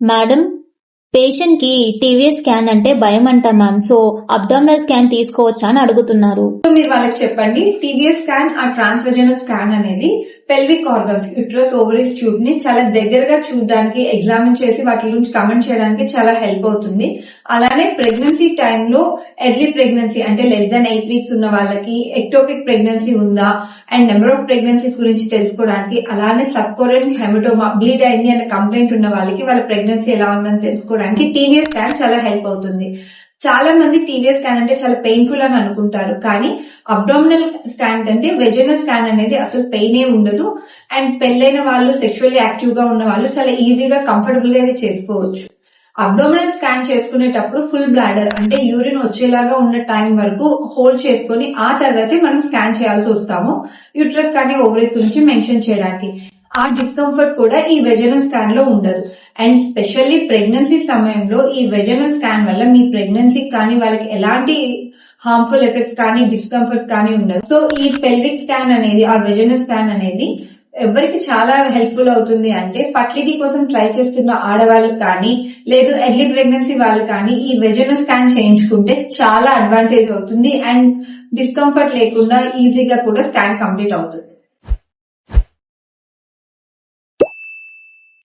Madam, patient కి TVS scan అంటే భయం అంట మ్యామ్. సో అబ్డామినల్ స్కాన్ తీసుకోవచ్చా అని అడుగుతున్నారు. మీరు వాళ్ళకి చెప్పండి, టీవీఎస్ స్కాన్ ఆ ట్రాన్స్వెజనల్ స్కాన్ అనేది pelvic organs, uterus, ovaries, tube ని చాలా దగ్గరగా చూడడానికి, ఎగ్జామిన్ చేసి వాటి గురించి కమెంట్ చేయడానికి చాలా హెల్ప్ అవుతుంది. అలానే ప్రెగ్నెన్సీ టైంలో ఎర్లీ ప్రెగ్నెన్సీ అంటే లెస్ దాన్ 8 వీక్స్ ఉన్న వాళ్ళకి, ఎక్టోపిక్ ప్రెగ్నెన్సీ ఉందా అండ్ నెంబర్ ఆఫ్ ప్రెగ్నెన్సీస్ గురించి తెలుసుకోవడానికి, అలానే సబ్కోరియన్ హెమటోమా, బ్లీడ్ అయింది అనే కంప్లైంట్ ఉన్న వాళ్ళకి వాళ్ళ ప్రెగ్నెన్సీ ఎలా ఉందని తెలుసుకోవడానికి టీవీఎస్ స్కాన్ చాలా హెల్ప్ అవుతుంది. చాలా మంది టీవీఎస్ స్కాన్ అంటే చాలా పెయిన్ఫుల్ అని అనుకుంటారు, కానీ అబ్డామినల్ స్కాన్ కంటే వెజనల్ స్కాన్ అనేది అసలు పెయిన్ ఏ ఉండదు. అండ్ పెళ్ళైన వాళ్ళు, సెక్షువల్లీ యాక్టివ్ గా ఉన్న వాళ్ళు చాలా ఈజీగా, కంఫర్టబుల్ గా చేసుకోవచ్చు. అబ్డామినల్ స్కాన్ చేసుకునేటప్పుడు ఫుల్ బ్లాడర్ అంటే యూరిన్ వచ్చేలాగా ఉన్న టైం వరకు హోల్డ్ చేసుకుని ఆ తర్వాతే మనం స్కాన్ చేయాల్సి వస్తాము, యూట్రస్ కానీ ఓవరీస్ గురించి మెన్షన్ చేయడానికి. ఆ డిస్కంఫర్ట్ కూడా ఈ వెజనల్ స్కాన్ లో ఉండదు. అండ్ స్పెషల్లీ ప్రెగ్నెన్సీ సమయంలో ఈ వెజనల్ స్కాన్ వల్ల మీ ప్రెగ్నెన్సీ కానీ వాళ్ళకి ఎలాంటి హార్మ్ఫుల్ ఎఫెక్ట్స్ కానీ, డిస్కంఫర్ట్స్ కానీ ఉండదు. సో ఈ పెల్విక్ స్కాన్ అనేది, ఆ వెజనల్ స్కాన్ అనేది ఎవరికి చాలా హెల్ప్ఫుల్ అవుతుంది అంటే, ఫర్టిలిటీ కోసం ట్రై చేస్తున్న ఆడవాళ్ళు కానీ, లేదు ఎర్లీ ప్రెగ్నెన్సీ వాళ్ళు కానీ ఈ వెజనల్ స్కాన్ చేయించుకుంటే చాలా అడ్వాంటేజ్ అవుతుంది. అండ్ డిస్కంఫర్ట్ లేకుండా ఈజీగా కూడా స్కాన్ కంప్లీట్ అవుతుంది.